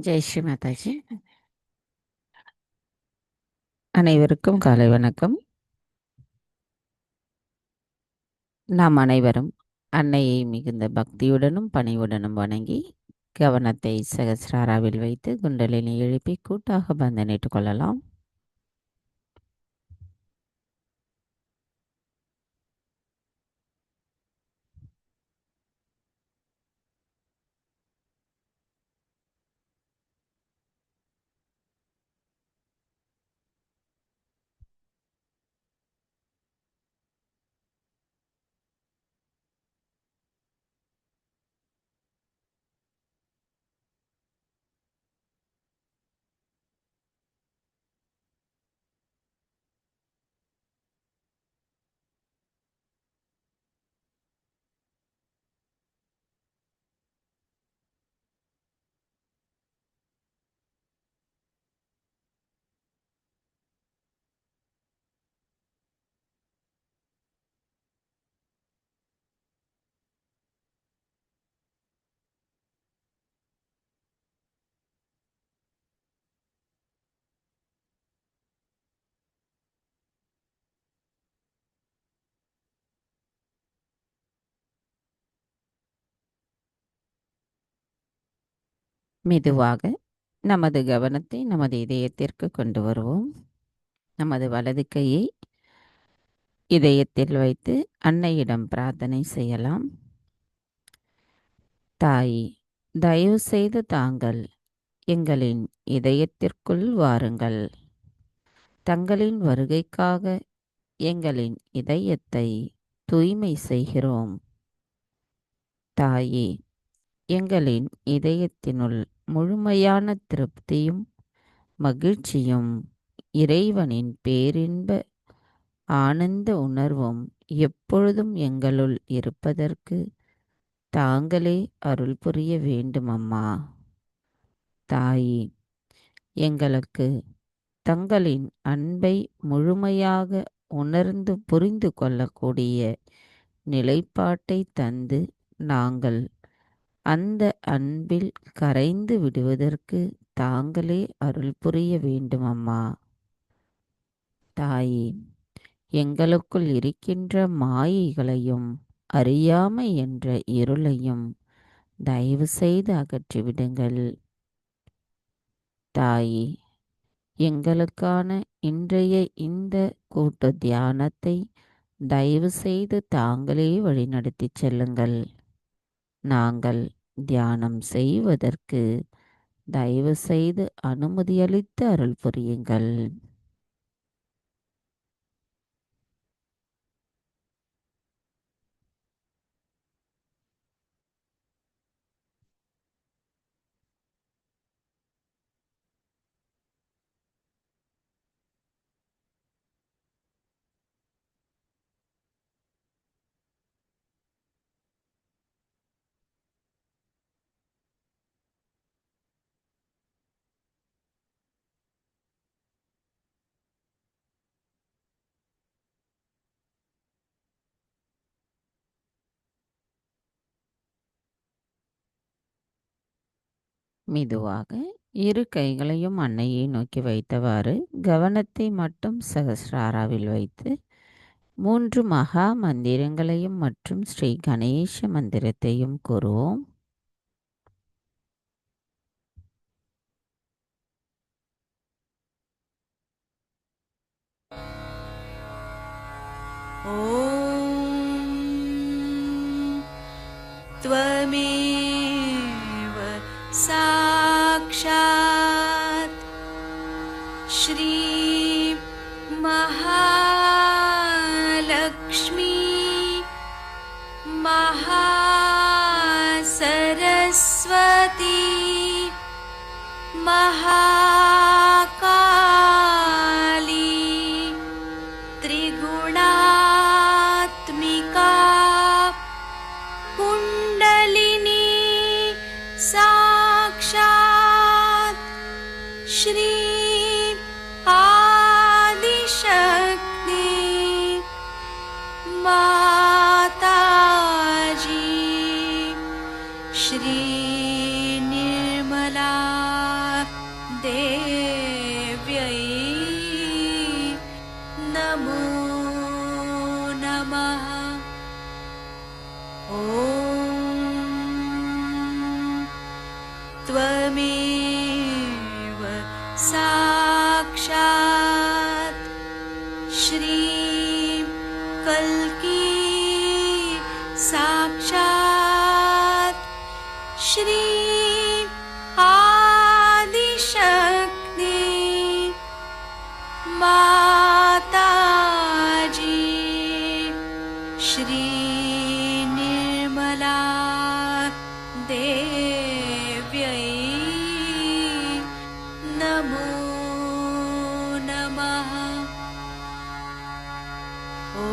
ஜெய் ஸ்ரீ மாதாஜி. அனைவருக்கும் காலை வணக்கம். நாம் அனைவரும் அன்னையை மிகுந்த பக்தியுடனும் பணிவுடனும் வணங்கி கவனத்தை சகசிராராவில் வைத்து குண்டலினி எழுப்பி கூட்டாக பந்தனிட்டுக் கொள்ளலாம். மெதுவாக நமது கவனத்தை நமது இதயத்திற்கு கொண்டு வருவோம். நமது வலது கையை இதயத்தில் வைத்து அன்னையிடம் பிரார்த்தனை செய்யலாம். தாய், தயவு செய்து தாங்கள் எங்களின் இதயத்திற்குள் வாருங்கள். தங்களின் வருகைக்காக எங்களின் இதயத்தை தூய்மை செய்கிறோம். தாயே, எங்களின் இதயத்தினுள் முழுமையான திருப்தியும் மகிழ்ச்சியும் இறைவனின் பேரின்ப ஆனந்த உணர்வும் எப்பொழுதும் எங்களுள் இருப்பதற்கு தாங்களே அருள் புரிய வேண்டும் அம்மா. தாயே, எங்களுக்கு தங்களின் அன்பை முழுமையாக உணர்ந்து புரிந்து கொள்ளக்கூடிய நிலைப்பாட்டை தந்து நாங்கள் அந்த அன்பில் கரைந்து விடுவதற்கு தாங்களே அருள் புரிய வேண்டும் அம்மா. தாயே, எங்களுக்குள் இருக்கின்ற மாயைகளையும் அறியாமை என்ற இருளையும் தயவு செய்து அகற்றிவிடுங்கள். தாயே, எங்களுக்கான இன்றைய இந்த கூட்டு தியானத்தை தயவு செய்து தாங்களே வழிநடத்தி செல்லுங்கள். நாங்கள் தியானம் செய்வதற்கு தயவு செய்து அனுமதியளித்து அருள் புரியுங்கள். மெதுவாக இரு கைகளையும் அன்னையை நோக்கி வைத்தவாறு கவனத்தை மட்டும் சகசிராராவில் வைத்து 3 மகா மந்திரங்களையும் மற்றும் ஸ்ரீ கணேச மந்திரத்தையும் கூறுவோம். ஓம் त्वमेव साक्षात् श्री महालक्ष्मी महासरस्वती महाकाली त्रिगुणात्मिका कुण्डलिनी साक्षात् श्री त्वमेव साक्षात् श्रीं कल्की साक्षात् श्रीं आदिशक्ति माताजी श्री निर्मला देव्यै नमो नमः। ॐ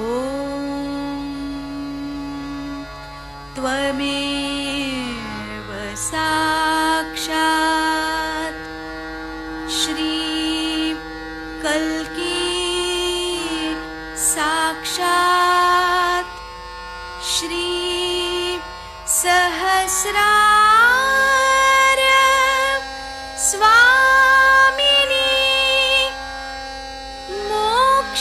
त्वमेव साक्षात् श्रीं कल्की साक्षात् श्रीं सहस्रार स्वामिनी मोक्षप्रदायिनी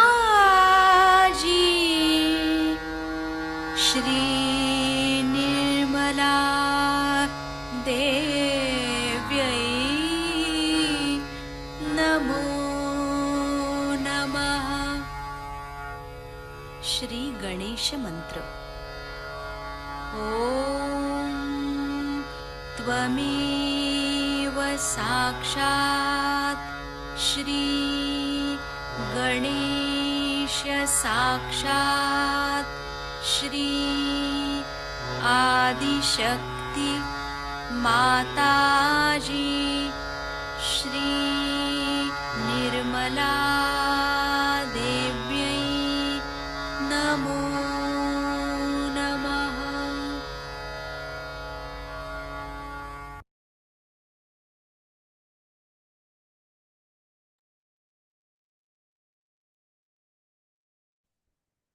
माताजी श्री निर्मला देव्यै नमो नमः। श्री गणेश मंत्र। ॐ त्वमेव साक्षात् श्री गणेश साक्षात् श्री आदिशक्ति माताजी श्री निर्मला देव्यै नमो नमः।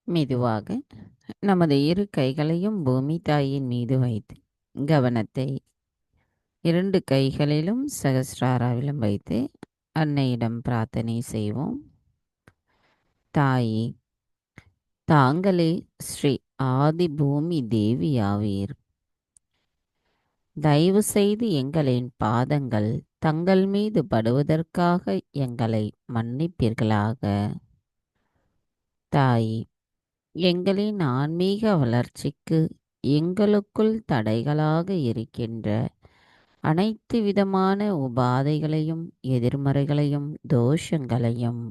மெதுவாக நமது இரு கைகளையும் பூமி தாயின் மீது வைத்து கவனத்தை இரண்டு கைகளிலும் சகஸ்ராராவிலும் வைத்து அன்னையிடம் பிரார்த்தனை செய்வோம். தாயே, தாங்களே ஸ்ரீ ஆதி பூமி தேவியாவீர். தயவு செய்து எங்களின் பாதங்கள் தங்கள் மீது படுவதற்காக எங்களை மன்னிப்பீர்களாக. தாயே, எங்களின் ஆன்மீக வளர்ச்சிக்கு எங்களுக்குள் தடைகளாக இருக்கின்ற அனைத்து விதமான உபாதைகளையும் எதிர்மறைகளையும் தோஷங்களையும்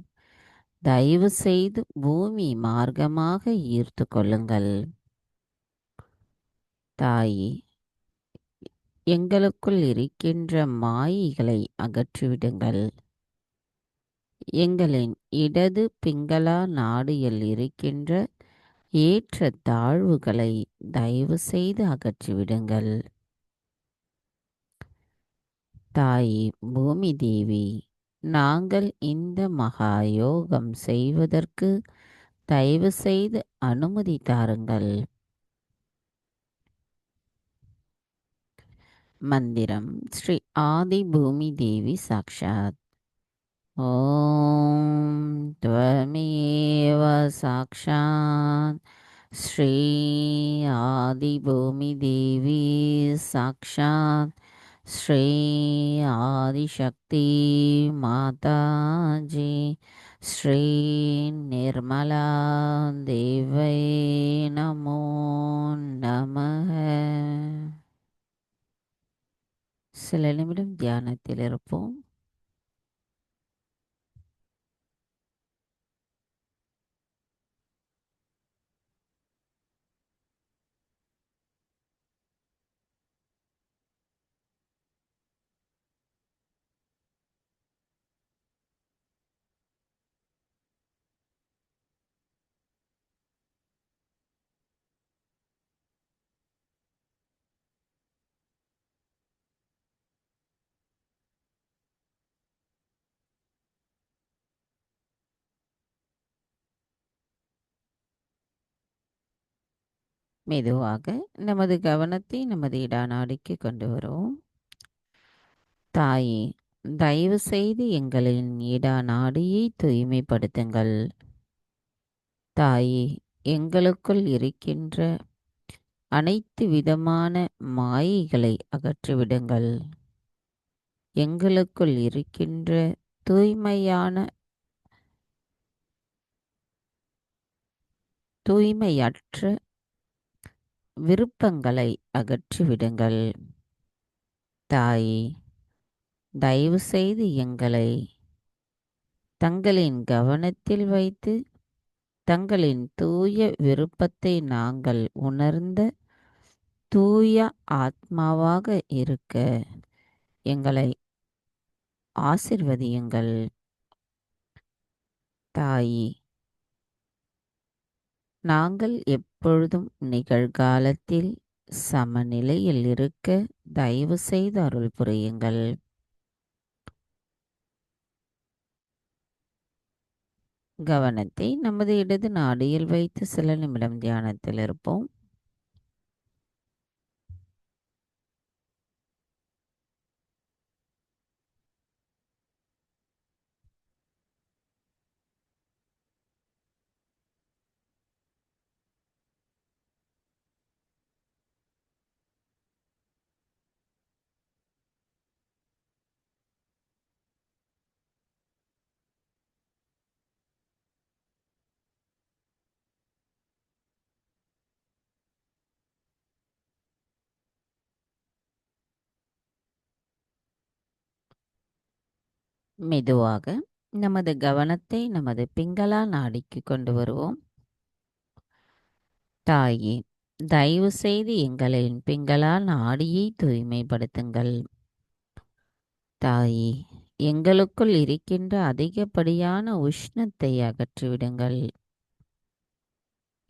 தயவு செய்து பூமி மார்க்கமாக ஈர்த்து கொள்ளுங்கள். தாயே, எங்களுக்குள் இருக்கின்ற மாயைகளை அகற்றிவிடுங்கள். எங்களின் இடது பிங்களா நாடியில் இருக்கின்ற ஏற்ற தாழ்வுகளை தயவு செய்து அகற்றிவிடுங்கள். தாயே பூமி தேவி, நாங்கள் இந்த மகா யோகம் செய்வதற்கு தயவு செய்து அனுமதி தாருங்கள். மந்திரம் ஸ்ரீ ஆதி பூமி தேவி சாக்ஷாத். ஓம் त्वमेव साक्षात् श्री आदिभूमि देवी साक्षात् श्री आदिशक्ति माताजी श्री निर्मला देवै नमो नमः. சில நிமிடம் தியானத்தில் இருப்போம். மெதுவாக நமது கவனத்தை நமது இடாநாடிக்கு கொண்டு வருவோம். தாயே, தயவு செய்து எங்களின் இடா நாடியை தூய்மைப்படுத்துங்கள். தாயே, எங்களுக்குள் இருக்கின்ற அனைத்து விதமான மாயைகளை அகற்றிவிடுங்கள். எங்களுக்குள் இருக்கின்ற தூய்மையற்ற விருப்பங்களை அகற்றிவிடுங்கள். தாயே, தயவு செய்து எங்களை தங்களின் கவனத்தில் வைத்து தங்களின் தூய விருப்பத்தை நாங்கள் உணர்ந்த தூய ஆத்மாவாக இருக்க எங்களை ஆசிர்வதியுங்கள். தாயே, நாங்கள் எப்பொழுதும் நிகழ்காலத்தில் சமநிலையில் இருக்க தயவு செய்து அருள் புரியுங்கள். கவனத்தை நமது இடது நாடியில் வைத்து சில நிமிடம் தியானத்தில் இருப்போம். மெதுவாக நமது கவனத்தை நமது பிங்களா நாடிக்கு கொண்டு வருவோம். தாயே, தயவு செய்து எங்களின் பிங்களா நாடியை தூய்மைப்படுத்துங்கள். தாயே, எங்களுக்குள் இருக்கின்ற அதிகப்படியான உஷ்ணத்தை அகற்றிவிடுங்கள்.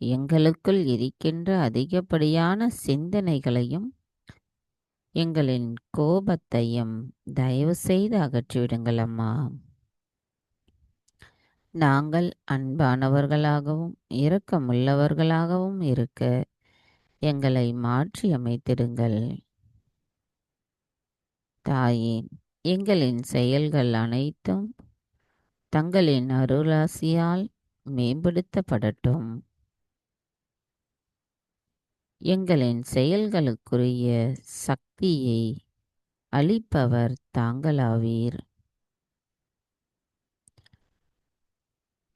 எங்களுக்குள் இருக்கின்ற அதிகப்படியான சிந்தனைகளையும் எங்களின் கோபத்தையும் தயவு செய்து அகற்றிவிடுங்கள் அம்மா. நாங்கள் அன்பானவர்களாகவும் இரக்கமுள்ளவர்களாகவும் இருக்க எங்களை மாற்றி அமைத்திடுங்கள். தாயே, எங்களின் செயல்கள் அனைத்தும் தங்களின் அருளாசியால் மேம்படுத்தப்படட்டும். எங்களின் செயல்களுக்குரிய சக்தியை அளிப்பவர் தாங்களாவீர்.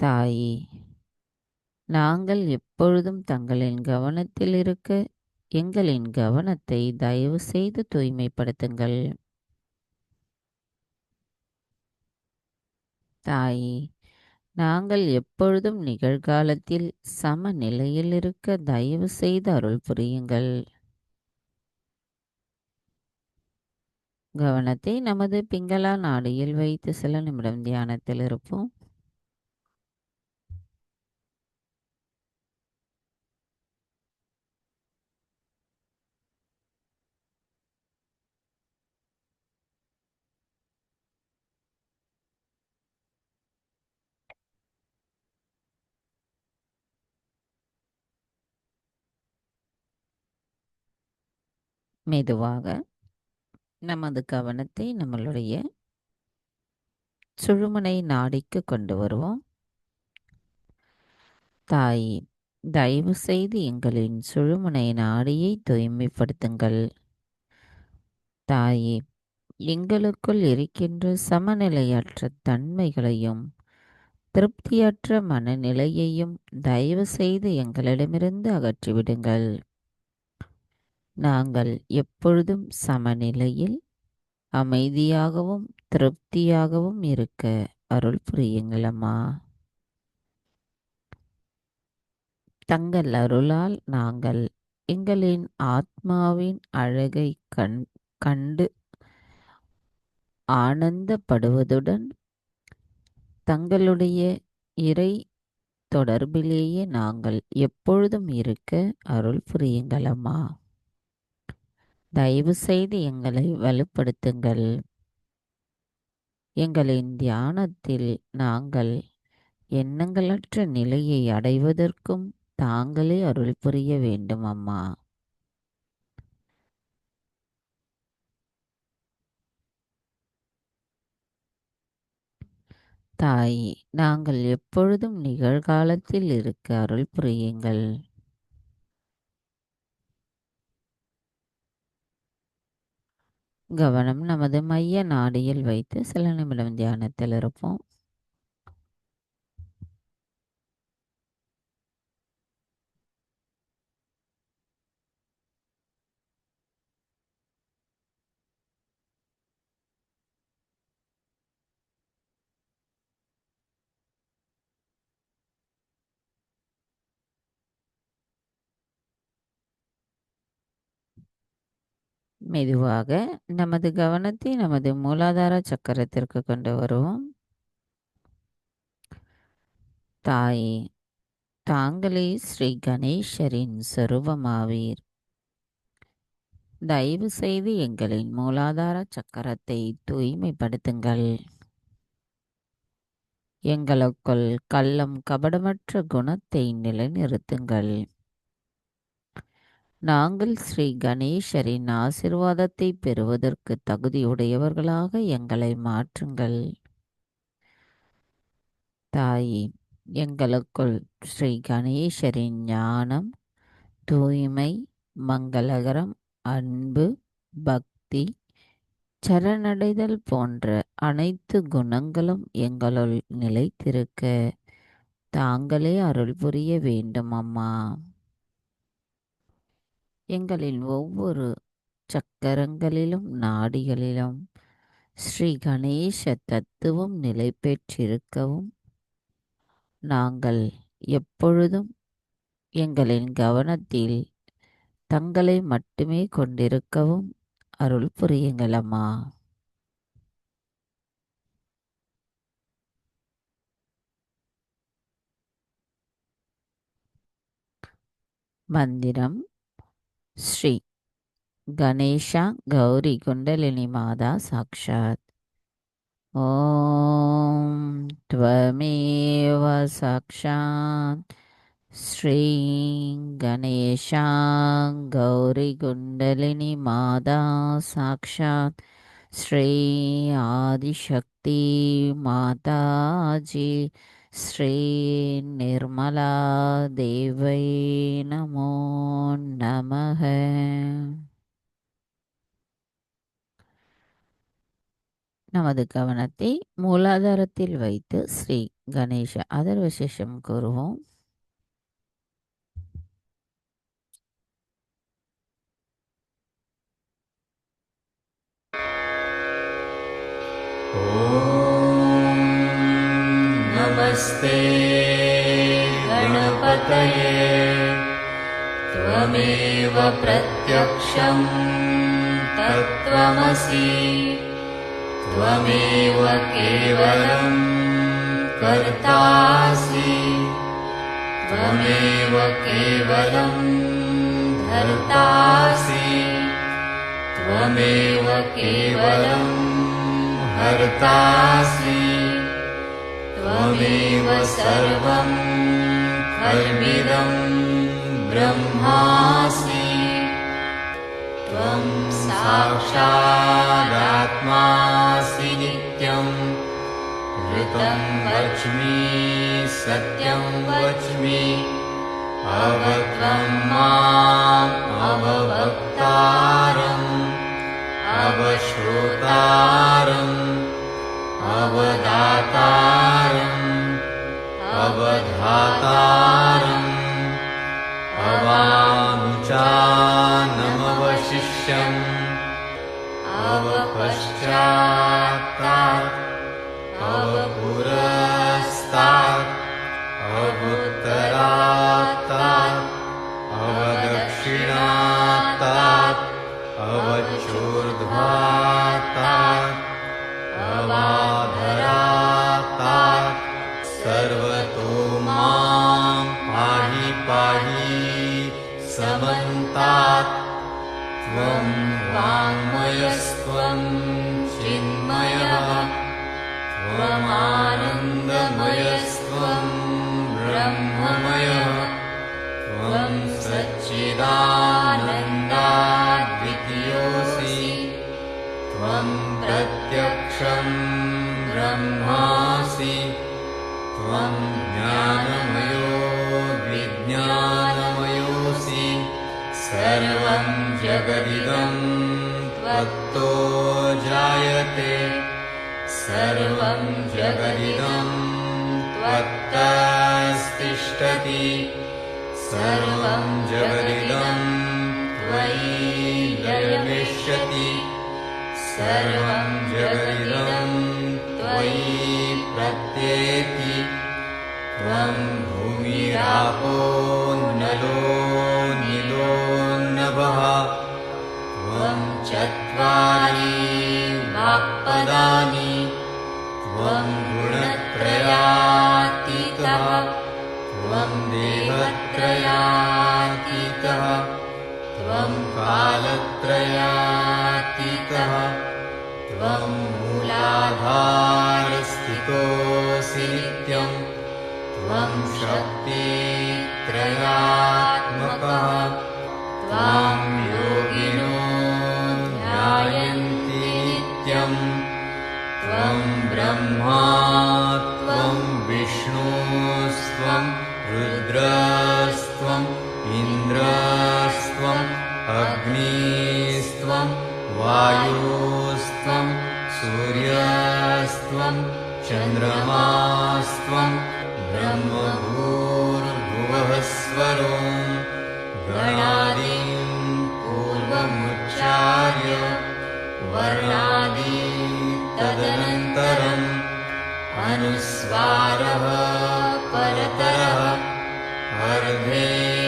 தாயே, நாங்கள் எப்பொழுதும் தங்களின் கவனத்தில் இருக்க எங்களின் கவனத்தை தயவு செய்து தூய்மைப்படுத்துங்கள். தாயே, நாங்கள் எப்பொழுதும் நிகழ்காலத்தில் சமநிலையில் இருக்க தயவு செய்து அருள் புரியுங்கள். கவனத்தை நமது பிங்களா நாடியில் வைத்து சில நிமிடம் தியானத்தில் இருப்போம். மெதுவாக நமது கவனத்தை நம்மளுடைய சுழுமுனை நாடிக்கு கொண்டு வருவோம். தாயே, தயவு செய்து எங்களின் சுழுமுனை நாடியை தூய்மைப்படுத்துங்கள். தாயே, எங்களுக்குள் இருக்கின்ற சமநிலையற்ற தன்மைகளையும் திருப்தியற்ற மனநிலையையும் தயவு செய்து எங்களிடமிருந்து அகற்றிவிடுங்கள். நாங்கள் எப்பொழுதும் சமநிலையில் அமைதியாகவும் திருப்தியாகவும் இருக்க அருள் புரியுங்களம்மா. தங்கள் அருளால் நாங்கள் எங்களின் ஆத்மாவின் அழகை கண்டு ஆனந்தப்படுவதுடன் தங்களுடைய இறை தொடர்பிலேயே நாங்கள் எப்பொழுதும் இருக்க அருள் புரியுங்களம்மா. தயவு செய்து எங்களை வலுப்படுத்துங்கள். எங்களின் தியானத்தில் நாங்கள் எண்ணங்களற்ற நிலையை அடைவதற்கும் தாங்களே அருள் புரிய வேண்டும் அம்மா. தாயே, நாங்கள் எப்பொழுதும் நிகழ்காலத்தில் இருக்க அருள் புரியுங்கள். கவனம் நமது மைய நாடியில் வைத்து சில நிமிடம் தியானத்தில் இருப்போம். மெதுவாக நமது கவனத்தை நமது மூலாதார சக்கரத்திற்கு கொண்டு வருவோம். தாயே, தாங்களே ஸ்ரீ கணேசரின் சொரூபமாவீர். தயவு செய்து எங்களின் மூலாதார சக்கரத்தை தூய்மைப்படுத்துங்கள். எங்களுக்குள் கள்ளம் கபடமற்ற குணத்தை நிலைநிறுத்துங்கள். நாங்கள் ஸ்ரீ கணேசரின் ஆசிர்வாதத்தை பெறுவதற்கு தகுதியுடையவர்களாக எங்களை மாற்றுங்கள். தாயே, எங்களுக்குள் ஸ்ரீ கணேசரின் ஞானம், தூய்மை, மங்களகரம், அன்பு, பக்தி, சரணடைதல் போன்ற அனைத்து குணங்களும் எங்களுள் நிலைத்திருக்க தாங்களே அருள் புரிய வேண்டும் அம்மா. எங்களின் ஒவ்வொரு சக்கரங்களிலும் நாடிகளிலும் ஸ்ரீ கணேச தத்துவம் நிலை பெற்றிருக்கவும் நாங்கள் எப்பொழுதும் எங்களின் கவனத்தில் தங்களை மட்டுமே கொண்டிருக்கவும் அருள் புரியுங்கள் அம்மா. மந்திரம். ஸ்ரீ கணேஷா கௌரி குண்டலினி மாதா சாக்ஷாத். ஓம் த்வமேவ சாக்ஷாத் ஸ்ரீ கணேஷா கௌரி குண்டலினி மாதா சாக்ஷாத் ஸ்ரீ ஆதிசக்தி மாதாஜி ஸ்ரீ நிர்மலா தேவை நமோ நமः. நமது கவனத்தை மூலாதாரத்தில் வைத்து ஸ்ரீ கணேச அதர் விசேஷம் கூறுவோம். नमस्ते गणपतये त्वमेव प्रत्यक्षं तत्त्वमसि त्वमेव केवलं कर्तासि त्वमेव केवलं धर्तासि त्वमेव केवलं हर्तासि त्वमेव सर्वं खल्विदं ब्रह्मासि त्वं साक्षादात्मासि नित्यं ऋतं वच्मि सत्यं वच्मि अवत्वं माम् अववक्तारम् अवश्रोतारम् अवदातारम् अवधातारम् अवानुचानमवशिष्यम् अवपश्चात्तात् अवपुरस्तात् अवुत्तरात्तात् अवदक्षिणात्तात् अवचोर्ध्वात्तात् अवाधरात्तात् सर्वतो मां पाहि पाहि समन्तात् त्वं वाङ्मयस्त्वं चिन्मयः त्वमानन्दमयस्त्वं ब्रह्ममयः त्वं सच्चिदानन्दाद्वितीयोऽसि त्वं प्रत्यक्षं ब्रह्मासि त्वं ज्ञानमयो विज्ञानमयोऽसि सर्वं जगदिदं त्वत्तो जायते सर्वं जगदिदं त्वत्तस्तिष्ठति सर्वं जगदिदं त्वयि लयमिष्यति सर्वं जगदिदं त्वयि प्रत्येति त्वं भूमिरापो नलो नीलो नभः त्वं चत्वारि वाक्पदानि त्वं गुणत्रयातीतः त्वं देहत्रयातीतः त्वं कालत्रयातीतः त्वं मूलाधारस्थितोऽसि नित्यं त्वं शक्तित्रयात्मकः त्वां योगिनो ध्यायन्ति नित्यं त्वं ब्रह्मा त्वं विष्णुस्त्वं रुद्रस्त्वम् इन्द्रस्त्वम् अग्निस्त्वं वायुस्त्वं सूर्यस्त्वं चन्द्रमास्त्वं ब्रह्मभूर्भुवः स्वरो गणादीन् पूर्वमुच्चार्य वर्णादि तदनन्तरम् अनुस्वारः परतरः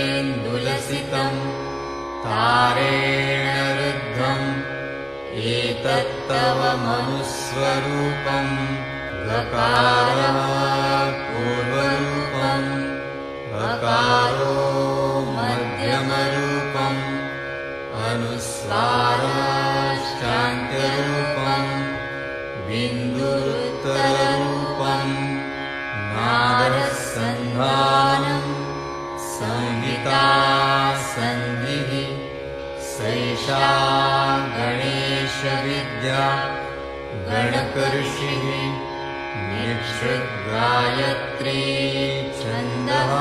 अर्धेन्दुलसितं तारेण रुद्धम् एतत्तव मनुस्वरूपं गकारः पूर्वरूपम् अकारो मध्यमरूपम् अनुस्वारश्चान्त्यरूपम् बिन्दुरुत्तररूपम् नादसन्धानम् संहिता सन्धिः सैषा गणेशविद्या गणकऋषिः निःसृद्गायत्री छन्दः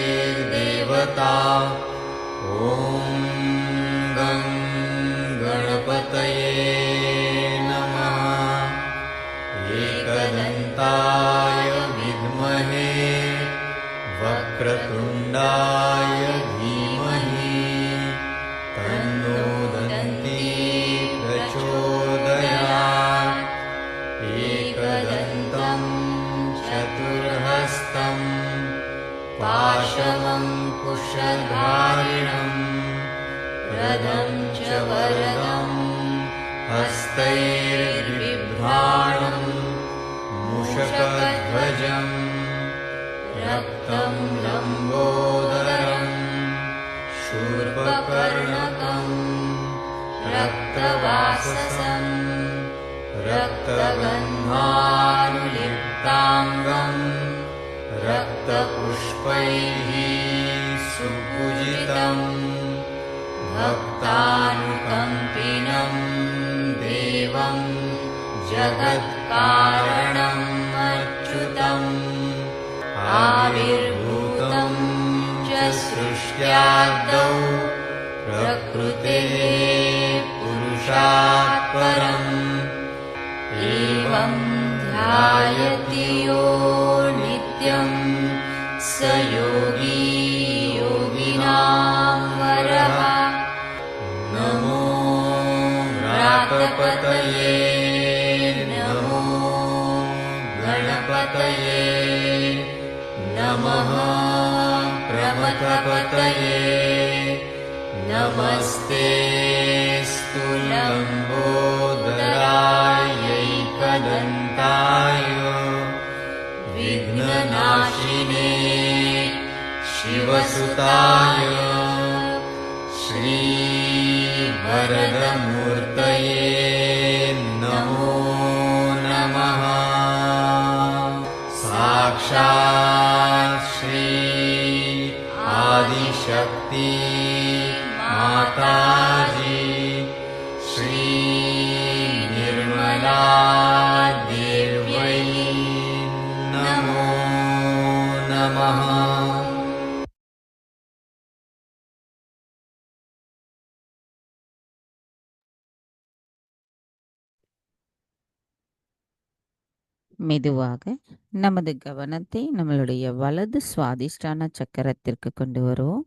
गणपतिर्देवता ॐ गं गणपतये नमः एकदन्ताय विद्महे वक्रतुण्डाय धीमहि तन्नो दन्ती प्रचोदयात् एकदन्तं चतुर्हस्तं पाशमङ्कुशधारिणं रथं च वरदं हस्तैर्बिभ्राणं मूषकध्वजम् रक्तं लम्बोदरं शूर्पकर्णकं रक्तवाससं रक्तगन्धानुलिप्ताङ्गं रक्तपुष्पैः सुपूजितं भक्तानुकम्पिनं देवं जगत्कारणम् अच्युतम् आविर्भूतं च सृष्ट्यादौ प्रकृतेः पुरुषात् परम् एवं ध्यायति यो नित्यं स योगी योगिनां वरः नमो व्रातपतये नमो गणपतये नमः प्रमथपतये नमस्ते स्तुलम्बोदरायैकदन्ताय विघ्ननाशिने शिवसुताय श्रीवरदमूर्तये नमो नमः साक्षात् श्री आदिशक्ति माताजी श्री देव्यै नमो नमः। மெதுவாக நமது கவனத்தை நம்மளுடைய வலது சுவாதிஷ்டான சக்கரத்திற்கு கொண்டு வருவோம்.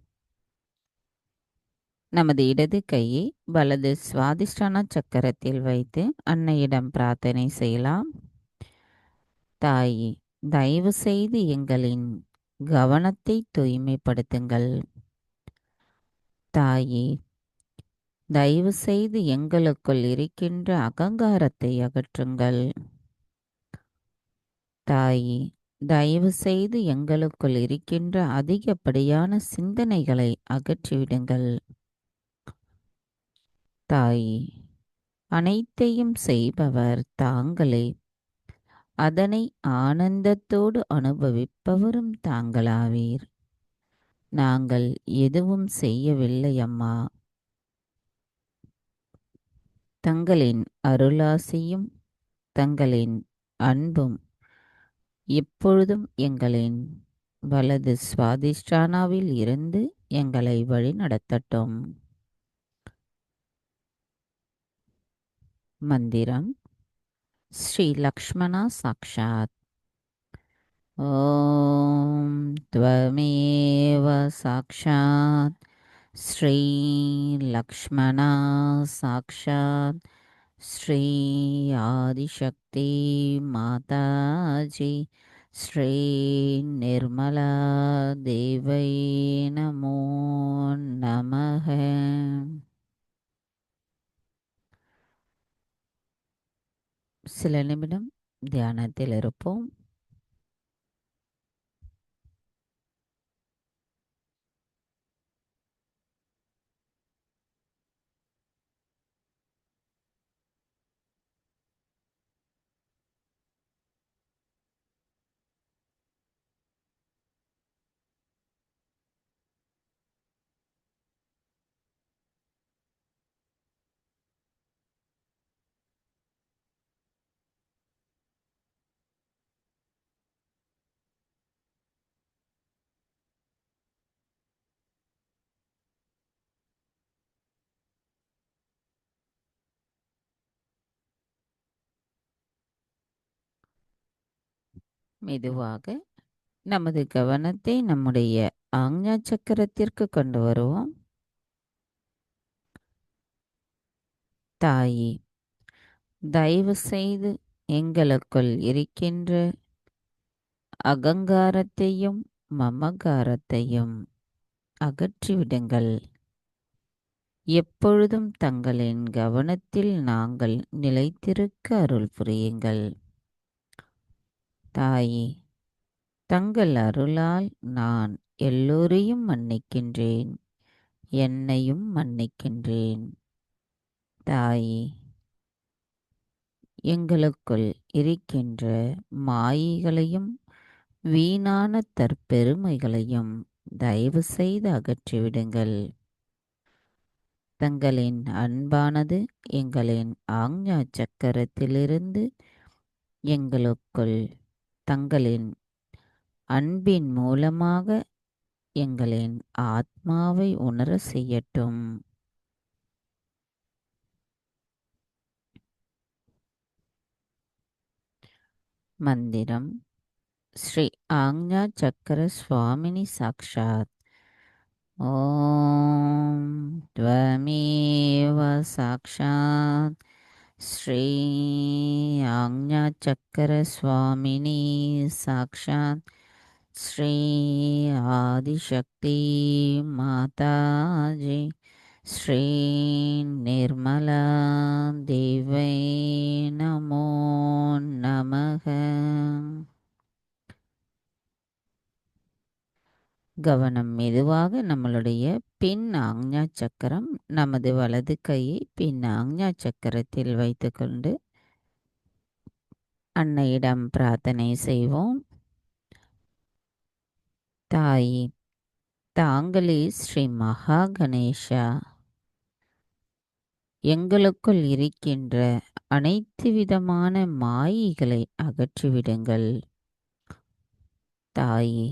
நமது இடது கையை வலது சுவாதிஷ்டான சக்கரத்தில் வைத்து அன்னையிடம் பிரார்த்தனை செய்யலாம். தாயே, தயவு செய்து எங்களின் கவனத்தை தூய்மைப்படுத்துங்கள். தாயே, தயவு செய்து எங்களுக்குள் இருக்கின்ற அகங்காரத்தை அகற்றுங்கள். தாயே, தயவு செய்து எங்களுக்குள் இருக்கின்ற அதிகப்படியான சிந்தனைகளை அகற்றிவிடுங்கள். தாயே, அனைத்தையும் செய்பவர் தாங்களே, அதனை ஆனந்தத்தோடு அனுபவிப்பவரும் தாங்களாவீர். நாங்கள் எதுவும் செய்யவில்லை அம்மா. தங்களின் அருளாசியும் தங்களின் அன்பும் எப்பொழுதும் எங்களின் வலது சுவாதிஷ்டானாவில் இருந்து எங்களை வழி நடத்தட்டும். மந்திரம் ஸ்ரீ லக்ஷ்மணா சாக்ஷாத். ஓம் த்வமேவ சாக்ஷாத் ஸ்ரீ லக்ஷ்மணா சாக்ஷாத் ஸ்ரீ ஆதிசக்தி மாதாஜி ஸ்ரீ நிர்மலா தேவை நமோ நமः. சில நிமிடம் தியானத்தில் இருப்போம். மெதுவாக நமது கவனத்தை நம்முடைய ஆக்ஞா சக்கரத்திற்கு கொண்டு வருவோம். தாயே, தயவு செய்து எங்களுக்குள் இருக்கின்ற அகங்காரத்தையும் மமகாரத்தையும் அகற்றிவிடுங்கள். எப்பொழுதும் தங்களின் கவனத்தில் நாங்கள் நிலைத்திருக்க அருள் புரியுங்கள். தாயே, தங்கள் அருளால் நான் எல்லோரையும் மன்னிக்கின்றேன், என்னையும் மன்னிக்கின்றேன். தாயே, எங்களுக்குள் இருக்கின்ற மாயைகளையும் வீணான தற்பெருமைகளையும் தயவு செய்து அகற்றிவிடுங்கள். தங்களின் அன்பானது எங்களின் ஆக்ஞா சக்கரத்திலிருந்து எங்களுக்குள் தங்களின் அன்பின் மூலமாக எங்களின் ஆத்மாவை உணர செய்யட்டும். மந்திரம் ஸ்ரீ ஆக்ஞா சக்கர சுவாமினி சாக்ஷாத். ஓம் த்வமேவ சாக்ஷாத் ஸ்ரீ ஆக்ஞா சக்கர சுவாமினி சாக்ஷாத் ஸ்ரீ ஆதிசக்தி மாதாஜி ஸ்ரீ நிர்மலா தேவை நமோ நமः. கவனம் மெதுவாக நம்மளுடைய பின் ஆக்ஞா சக்கரம், நமது வலது கையை பின் ஆக்ஞா சக்கரத்தில் வைத்துக்கொண்டு அன்னையிடம் பிரார்த்தனை செய்வோம். தாயே, தாங்களே ஸ்ரீ மகா கணேஷா, எங்களுக்குள் இருக்கின்ற அனைத்து விதமான மாயைகளை அகற்றிவிடுங்கள். தாயே,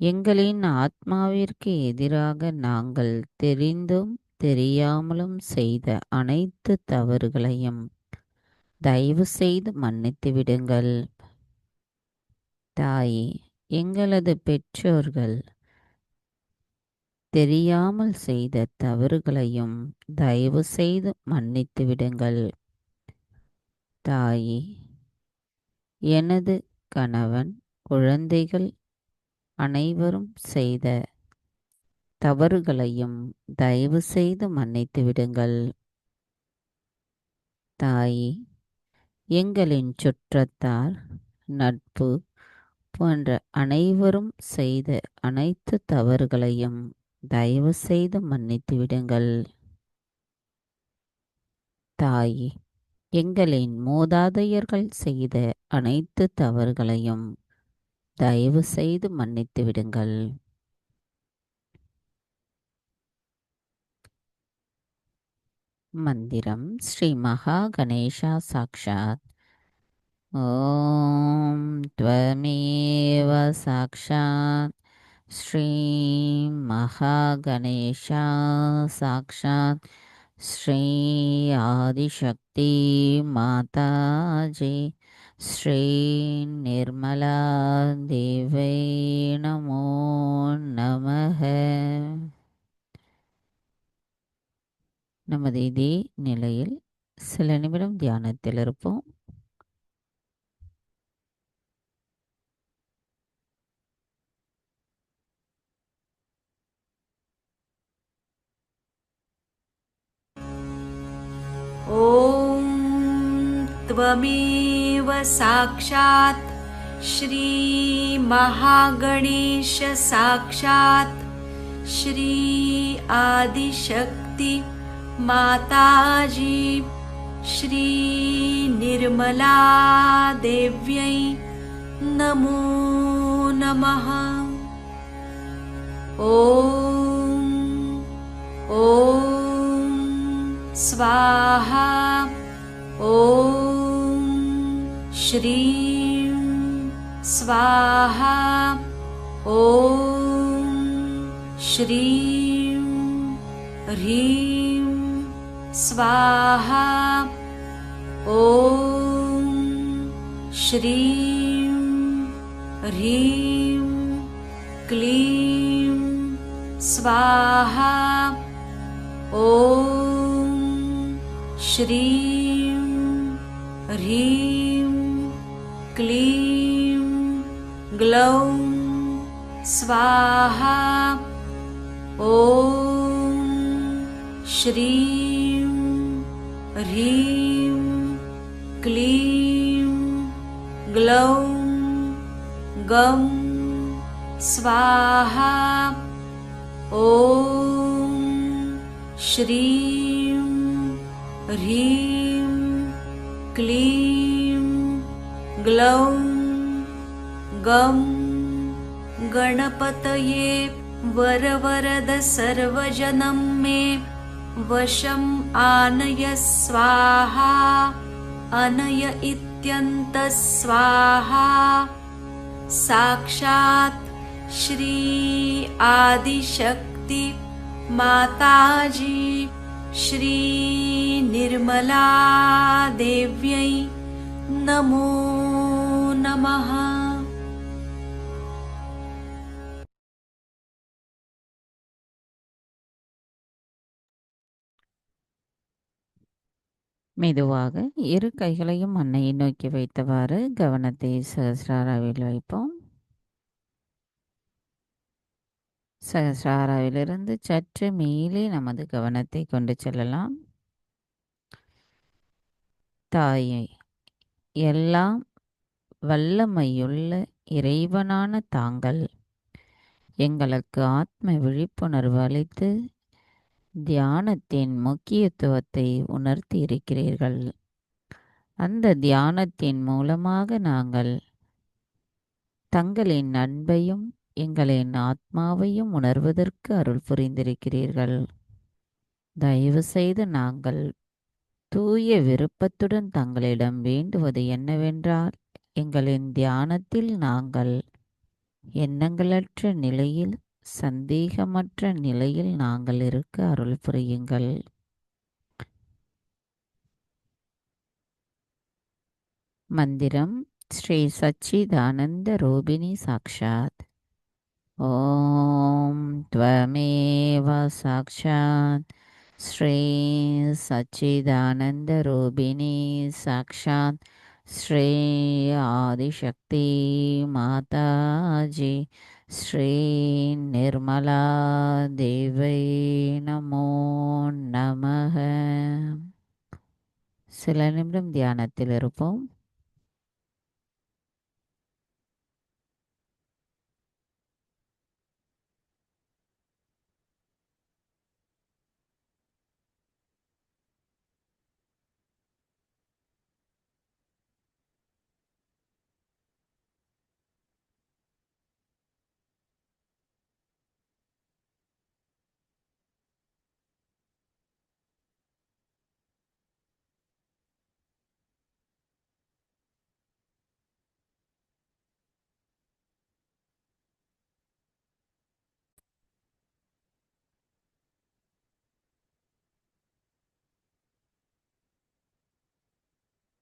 எங்களின் ஆத்மாவிற்கு எதிராக நாங்கள் தெரிந்தும் தெரியாமலும் செய்த அனைத்து தவறுகளையும் தயவு செய்து மன்னித்து விடுங்கள். தாயே, எங்களது பெற்றோர்கள் தெரியாமல் செய்த தவறுகளையும் தயவு செய்து மன்னித்து விடுங்கள். தாயே, எனது கணவன், குழந்தைகள் அனைவரும் செய்த தவறுகளையும் தயவு செய்து மன்னித்து விடுங்கள். தாயே, எங்களின் சுற்றத்தார், நட்பு போன்ற அனைவரும் செய்த அனைத்து தவறுகளையும் தயவு செய்து மன்னித்து விடுங்கள். தாயே, எங்களின் மூதாதையர்கள் செய்த அனைத்து தவறுகளையும் தயவு செய்து மன்னித்து விடுங்கள். மந்திரம் ஸ்ரீ மகா கணேசா சாக்ஷாத். ஓம் த்வமேவ சாக்ஷாத் ஸ்ரீ மகா கணேசா சாக்ஷாத் ஸ்ரீ ஆதிசக்தி மாதாஜி ஸ்ரீ நிர்மலா தேவை நமோ நமः. நமது இதே நிலையில் சில நிமிடம் தியானத்தில் இருப்போம். ॐ त्वमेव साक्षात् श्री महागणेश साक्षात् श्री आदिशक्ति माताजी श्री निर्मला देव्यै नमो नमः। ॐ स्वाहा। ॐ श्रीं स्वाहा। ॐ श्रीं ह्रीं स्वाहा। ॐ श्रीं ह्रीं क्लीं स्वाहा। ॐ श्रीं ह्रीं क्लीं ग्लौं स्वाहा। ॐ श्रीं ह्रीं क्लीं ग्लौं गं स्वाहा। ॐ श्रीं ह्रीं क्लीं ग्लौं गं गणपतये वरवरद सर्वजनं मे वशम् आनय स्वाहा। अनय इत्यन्तः स्वाहा। साक्षात् श्री आदिशक्ति माताजी श्री निर्मला देव्यै नमो नमः। மெதுவாக இரு கைகளையும் அன்னையை நோக்கி வைத்தவாறு கவனத்தை சஹஸ்ராராவில் வைப்போம். சஹஸ்ராராவிலிருந்து சற்று மேலே நமது கவனத்தை கொண்டு செல்லலாம். தாயை, எல்லாம் வல்லமையுள்ள இறைவனான தாங்கள் எங்களுக்கு ஆத்ம விழிப்புணர்வு அளித்து தியானத்தின் முக்கியத்துவத்தை உணர்த்தி இருக்கிறீர்கள். அந்த தியானத்தின் மூலமாக நாங்கள் தங்களின் அன்பையும் எங்களின் ஆத்மாவையும் உணர்வதற்கு அருள் புரிந்திருக்கிறீர்கள். தயவு செய்து நாங்கள் தூய விருப்பத்துடன் தங்களிடம் வேண்டுவது என்னவென்றால், எங்களின் தியானத்தில் நாங்கள் எண்ணங்களற்ற நிலையில், சந்தேகமற்ற நிலையில் நாங்கள் இருக்க அருள் புரியுங்கள். மந்திரம் ஸ்ரீ சச்சிதானந்த ரூபிணி சாக்ஷாத். ஓம் த்வமேவ சாக்ஷாத் ஸ்ரீ சச்சிதானந்த ரூபிணி சாக்ஷாத் ஸ்ரீ ஆதிசக்தி மாதாஜி ஸ்ரீ நிர்மலா தேவை நமோ நமக. சில நிமிடம் தியானத்தில் இருப்போம்.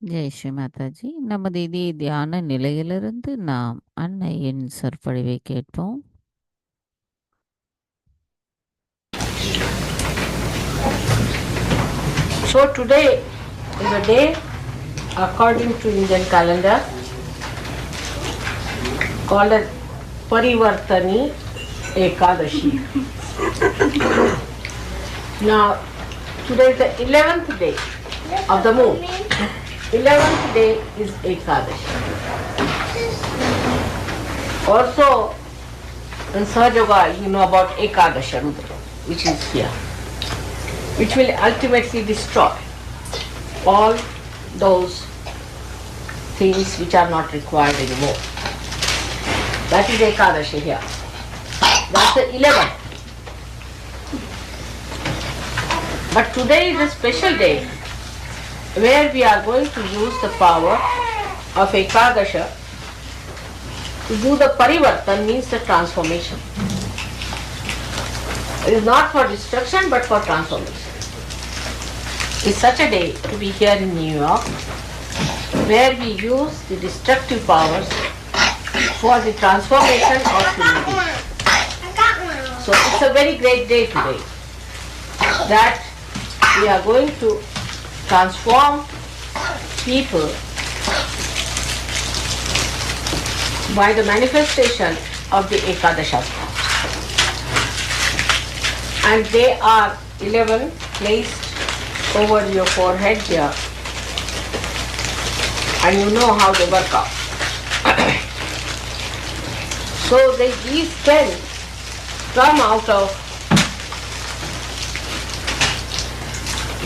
ஜெய் ஸ்ரீ மாதாஜி. நமது இதே தியான நிலையிலிருந்து நாம் அன்னையின் சொற்பொழிவை கேட்போம். So today is a day according to Indian calendar called as Parivartani Ekadashi. Now today is the 11th day of the moon. 11th day is Ekadashi. Also in Sahajaya you know about Ekadasha Rudra, which is here, which will ultimately destroy all those things which are not required anymore. That is Ekadashi here. That's the 11th. But today is a special day where we are going to use the power of Ekadasha to do the parivartan, means the transformation. It is not for destruction but for transformation. It's such a day to be here in New York where we use the destructive powers for the transformation of humanity. So it's a very great day today that we are going to transform people by the manifestation of the Ekadashastra. And they are 11 placed over your forehead here, and you know how they work out. So these 10 come out of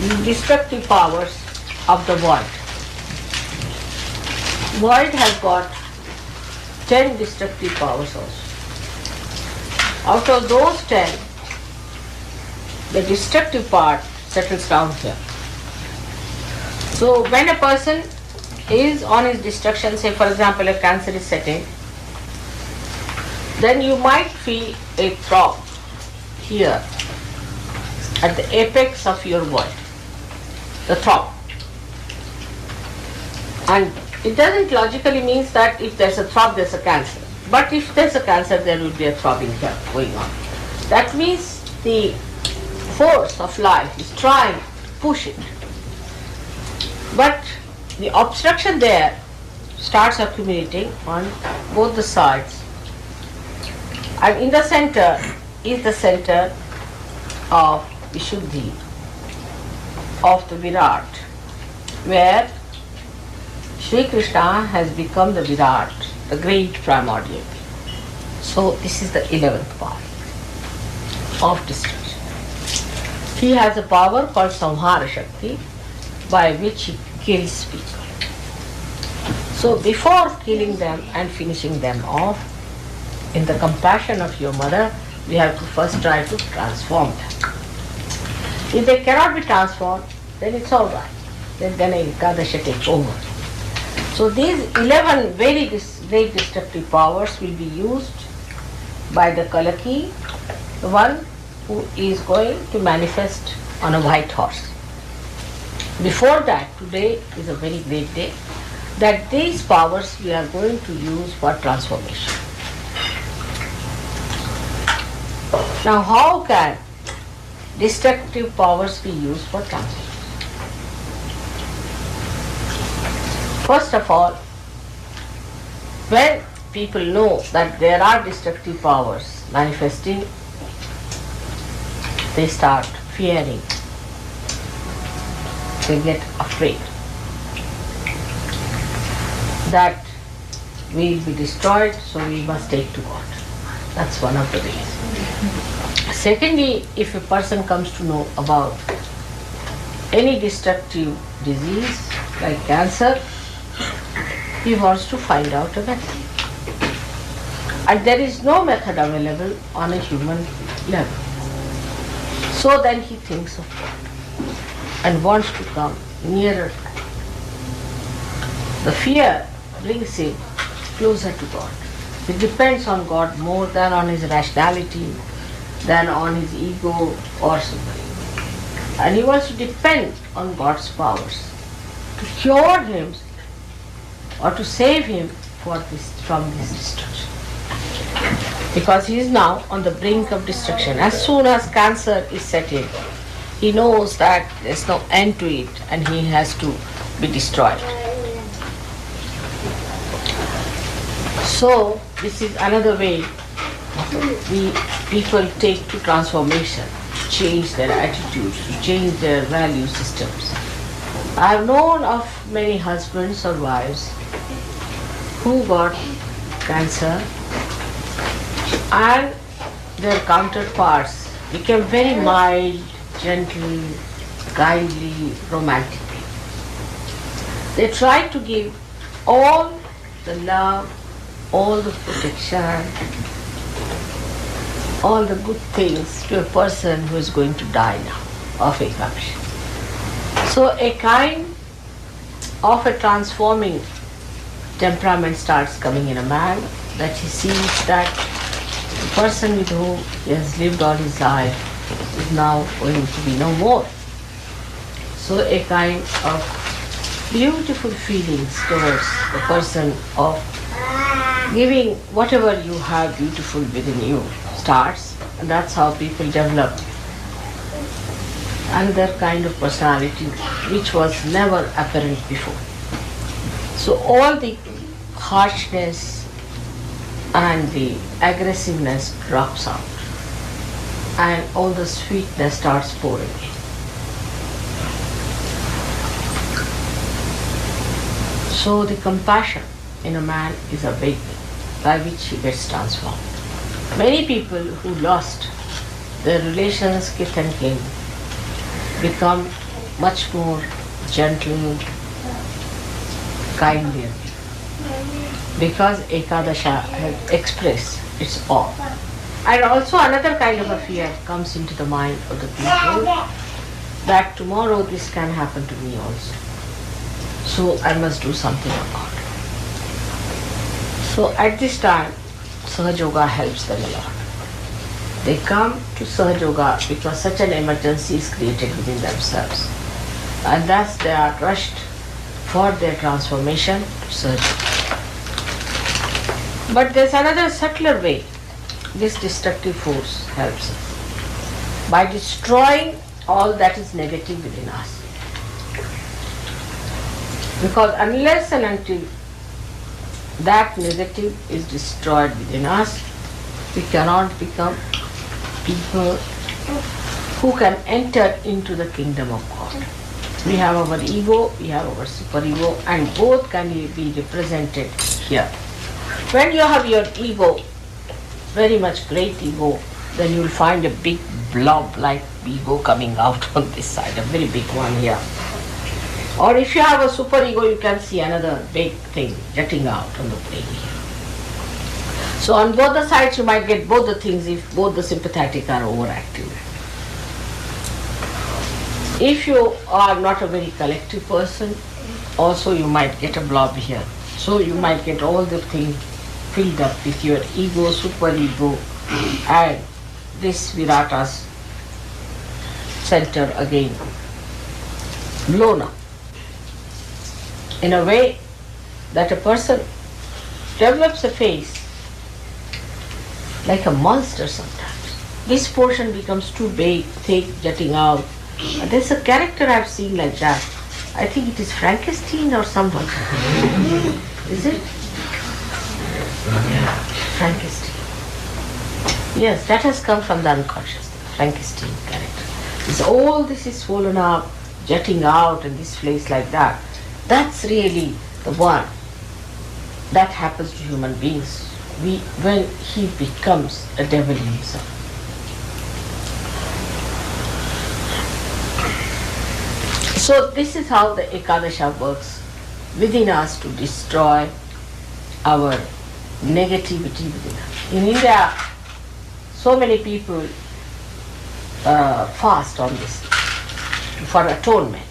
the destructive powers of the world. World has got 10 destructive powers also. Out of those 10, the destructive part settles down here. So when a person is on his destruction, say for example a cancer is setting, then you might feel a throb here at the apex of your world, the throb. And it doesn't logically means that if there's a throb there's a cancer. But if there's a cancer there will be a throbbing here going on. That means the force of life is trying to push it. But the obstruction there starts accumulating on both the sides. And in the center is the center of Vishuddhi, of the Virat, where Sri Krishna has become the Virat, the great primordial. So this is the 11th part of destruction. He has a power called Samhara Shakti by which he kills people. So before killing them and finishing them off, in the compassion of your mother, we have to first try to transform them. If they cannot be transformed, then it's all right. Then Ekadasha takes over. So these 11 very great destructive powers will be used by the Kalaki, the one who is going to manifest on a white horse. Before that, today is a very great day, that these powers we are going to use for transformation. Now how can destructive powers be used for transformation? First of all, when people know that there are destructive powers manifesting, they start fearing. They get afraid that we will be destroyed, so we must take to God. That's one of the ways. Secondly, if a person comes to know about any destructive disease like cancer, he wants to find out a method. And there is no method available on a human level. So then he thinks of God and wants to come nearer. The fear brings him closer to God. He depends on God more than on his rationality, than on his ego or something. And he wants to depend on God's powers to cure him or to save him from this destruction. Because he is now on the brink of destruction. As soon as cancer is set in, he knows that there's no end to it and he has to be destroyed. So this is another way people take to transformation, to change their attitudes, to change their value systems. I have known of many husbands or wives who got cancer and their counterparts became very mild, gentle, kindly, romantic. They tried to give all the love, all the protection, all the good things to a person who is going to die now of a corruption. So a kind of a transforming temperament starts coming in a man, that he sees that the person with whom he has lived all his life is now going to be no more. So a kind of beautiful feelings towards the person of giving whatever you have beautiful within you starts, and that's how people develop another kind of personality which was never apparent before. So all the harshness and the aggressiveness drops out and all the sweetness starts pouring in. So the compassion in a man is awakened, by which he gets transformed. Many people who lost their relations, kith and kin, become much more gentle, kindlier, because Ekadasha has expressed its awe. And also another kind of a fear comes into the mind of the people, that tomorrow this can happen to me also. So I must do something about it. So at this time, Sahajya helps them a lot. They come to Sahajya because such an emergency is created within themselves. And thus they are rushed for their transformation to Sahajya. But there's another subtler way this destructive force helps us, by destroying all that is negative within us. Because unless and until that negative is destroyed within us, we cannot become people who can enter into the kingdom of God. We have our ego, we have our superego, and both can be represented here. When you have your ego, very much great ego, then you will find a big blob like ego coming out on this side, a very big one here. Or if you have a superego, you can see another big thing jutting out on the plane here. So on both the sides you might get both the things if both the sympathetic are overactive. If you are not a very collective person, also you might get a blob here. So you might get all the things filled up with your ego, superego, and this Virata's center again blown up in a way that a person develops a face like a monster sometimes. This portion becomes too big, thick, jutting out. There's a character I've seen like that. I think it is Frankenstein or someone. Is it? Yeah, Frankenstein. Yes, that has come from the unconscious, Frankenstein character. It's all this is swollen up, jutting out, and this place like that. That's really the one that happens to human beings when he becomes a devil himself. So this is how the Ekadasha works within us to destroy our negativity within us. In India, so many people fast on this for atonement.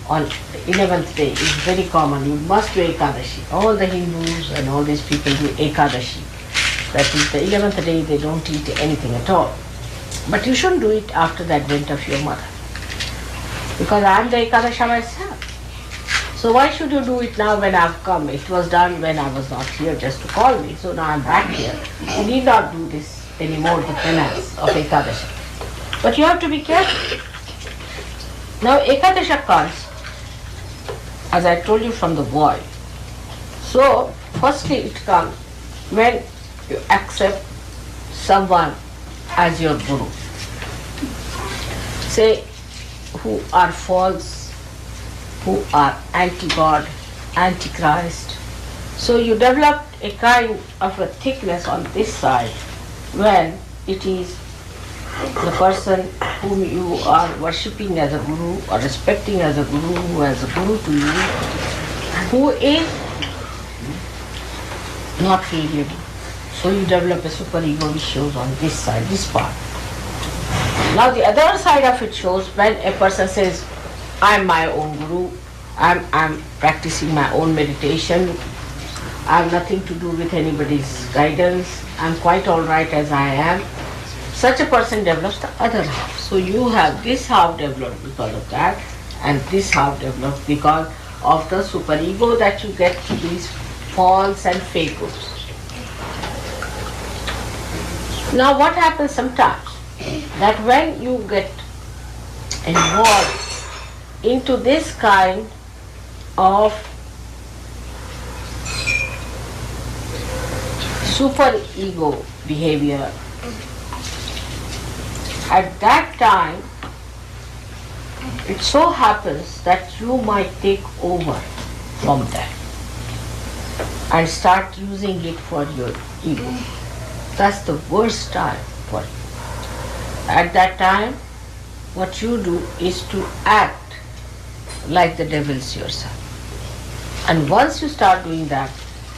On the 11th day is very common. You must do Ekadashi. All the Hindus and all these people do Ekadashi. That is the 11th day they don't eat anything at all. But you shouldn't do it after the advent of your mother. Because I am the Ekadasha myself. So why should you do it now when I have come? It was done when I was not here just to call me. So now I am back here. You need not do this anymore, the penance of Ekadasha. But you have to be careful. Now Ekadasha comes, as I told you, from the void. So firstly it comes when you accept someone as your guru. Say, who are false, who are anti-God, anti-Christ. So you develop a kind of a thickness on this side when it is the person whom you are worshipping as a guru or respecting as a guru, who is a guru to you, who is not really. So you develop a superego which shows on this side, this part. Now the other side of it shows when a person says, I am my own guru, I'm practicing my own meditation, I have nothing to do with anybody's guidance, I'm quite alright as I am. Such a person develops the other half. So you have this half developed because of that, and this half developed because of the superego that you get through these false and fake gurus. Now what happens sometimes, that when you get involved into this kind of superego behavior, at that time it so happens that you might take over from them and start using it for your ego. That's the worst time for you. At that time, what you do is to act like the devils yourself. And once you start doing that,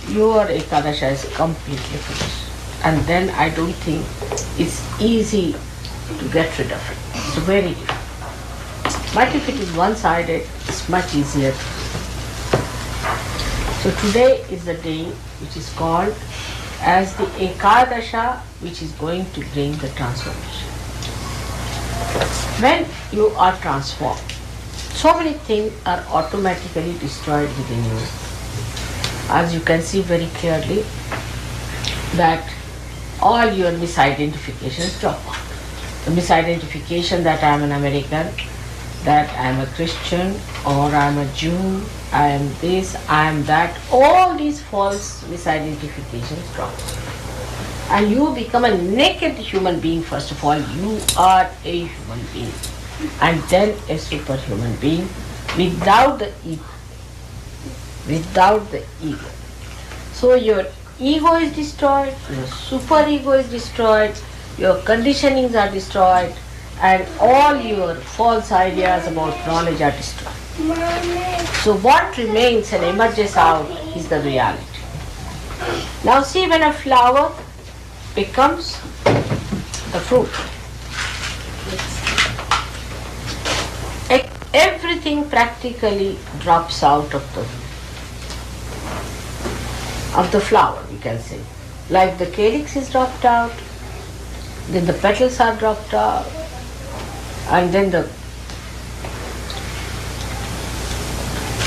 your Ekadasha is completely finished. And then I don't think it's easy to get rid of it. It's very difficult. But if it is one-sided, it's much easier. So today is the day which is called as the Ekadasha, which is going to bring the transformation. When you are transformed, so many things are automatically destroyed within you. As you can see very clearly, that all your misidentifications drop out. The misidentification that I am an American, that I am a Christian, or I am a Jew, I am this, I am that, all these false misidentifications drop. And you become a naked human being first of all. You are a human being. And then a superhuman being without the ego. Without the ego. So your ego is destroyed, your superego is destroyed, your conditionings are destroyed, and all your false ideas about knowledge are destroyed. So what remains and emerges out is the reality. Now see, when a flower becomes the fruit, everything practically drops out of the flower, we can say. Like the calyx is dropped out, then the petals are dropped out, and then the